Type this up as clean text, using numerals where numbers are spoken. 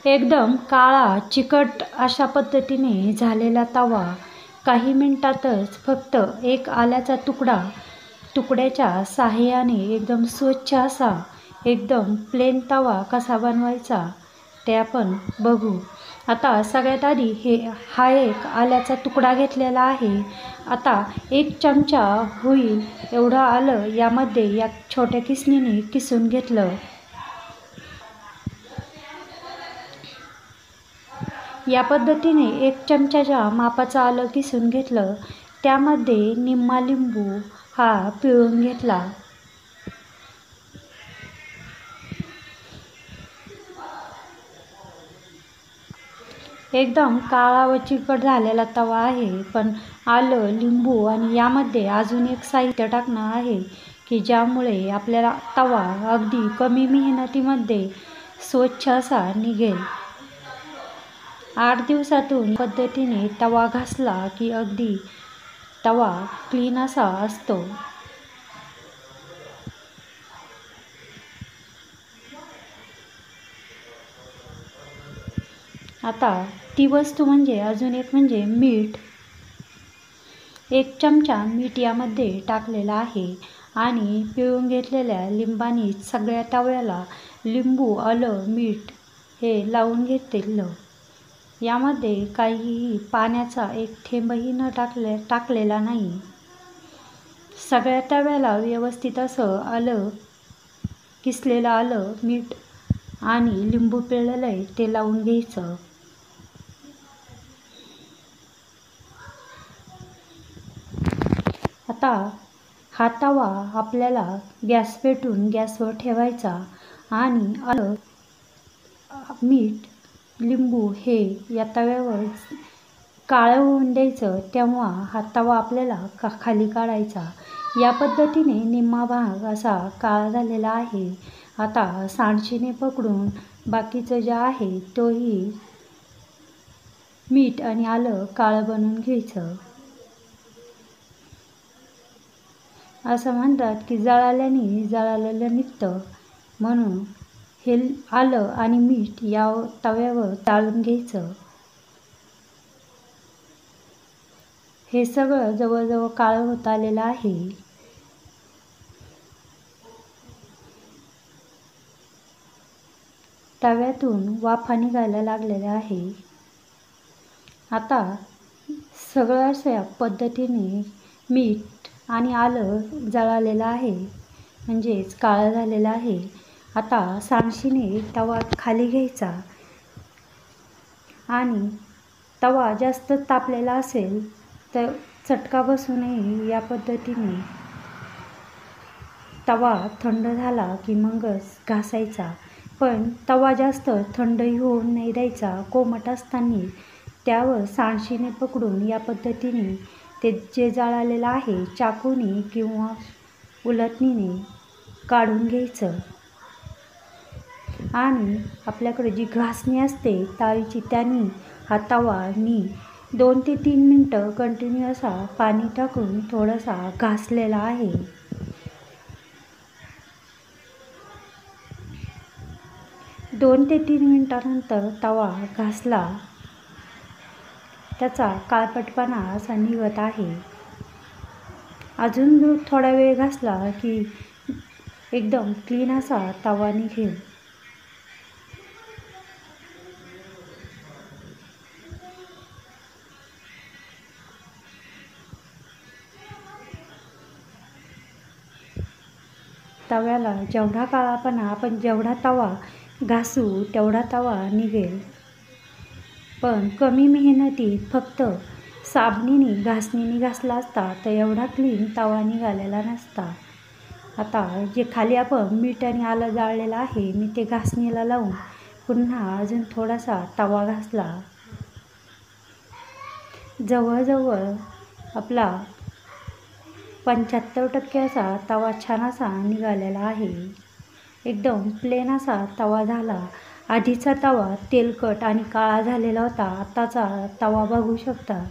एकदम काळा चिकट अशा पद्धतीने झालेला तवा काही मिनिटातच फक्त एक आल्याचा तुकड्याच्या साहाय्याने एकदम स्वच्छ असा एकदम प्लेन तवा कसा बनवायचा ते आपण बघू. आता सगळ्यात आधी हा एक आल्याचा तुकडा घेतलेला आहे. आता 1 चमचा होईल एवढं आलं यामध्ये या छोट्या किसणीने किसून घेतलं. या पद्धतीने 1 चमच्याच्या मापाचं आलं किसून घेतलं. त्यामध्ये निम्मा लिंबू हा पिळून घेतला. एकदम काळा व चिकट झालेला तवा आहे, पण आलं, लिंबू आणि यामध्ये अजून एक साहित्य टाकणं आहे की ज्यामुळे आपल्याला तवा अगदी कमी मेहनतीमध्ये स्वच्छ असा निघेल. 8 दिवसातून पद्धतीने तवा घासला की अगदी तवा क्लीन असा असतो. आता ती वस्तू म्हणजे अजून एक म्हणजे मीठ. 1 चमचा मीठ यामध्ये टाकलेला आहे आणि पिळून घेतलेल्या लिंबाने सगळ्या तव्याला लिंबू, आलं, मीठ हे लावून घेतलं. यामध्ये काहीही पाण्याचा एक थेंबही न टाकलेला नाही. सगळ्या तव्याला व्यवस्थित असं किसलेलं आलं, मीठ आणि लिंबू पिळलेलं आहे ते लावून घ्यायचं. आता हा तवा आपल्याला गॅस पेटवून गॅसवर ठेवायचा आणि आलं, मीठ, लिंबू हे या तव्यावर काळं होऊन द्यायचं. तेव्हा हा तवा आपल्याला खाली काढायचा. या पद्धतीने निम्मा भाग असा काळा झालेला आहे. आता सांडशीने पकडून बाकीचं जे आहे तोही मीठ आणि आलं काळं बनवून घ्यायचं. असं म्हणतात की जळाल्याने जळालेलं निघतं, म्हणून हे आलं आणि मीठ या तव्यावर चाळून घ्यायचं. हे सगळं जवळजवळ काळं होत आलेलं आहे. तव्यातून वाफा निघायला लागलेल्या आहे. आता सगळं अशा पद्धतीने मीठ आणि आलं जळालेलं आहे, म्हणजेच काळं झालेलं आहे. आता सांडशीने तवा खाली घ्यायचा आणि तवा जास्त तापलेला असेल तर चटका बसू नये या पद्धतीने तवा थंड झाला की मगच घासायचा. पण तवा जास्त थंडही होऊन नाही द्यायचा. कोमट असताना त्यावर सांडशीने पकडून या पद्धतीने ते जे जळालेलं आहे चाकूने किंवा उलटणीने काढून घ्यायचं. आणि आपल्याकडे जी घासणी असते तारीची त्याने हा तवा 2 ते 3 मिनटं कंटिन्यू असा पाणी टाकून थोडासा घासलेला आहे. दोन ते 3 मिनिटांनंतर तवा घासला, त्याचा काळपटपणा असा निघत आहे. अजून थोडा वेळ घासला की एकदम क्लीन असा तवा निघेल. तव्याला जेवढा काळापणा आपण जेवढा तवा घासू तेवढा तवा निघेल. पण कमी मेहनतीत फक्त साबणाने घासणीने घासला असता तर एवढा क्लीन तवा निघालेला नसता. आता जे खाली आपण मीठ आणि आलं जाळलेलं आहे मी ते घासणीला लावून पुन्हा अजून थोडासा तवा घासला. जवळजवळ आपला 75% असा तवा छान असा निघालेला आहे. एकदम प्लेन असा तवा झाला. आधीचा तवा तेलकट आणि काळा झालेला होता. आताचा तवा बघू शकता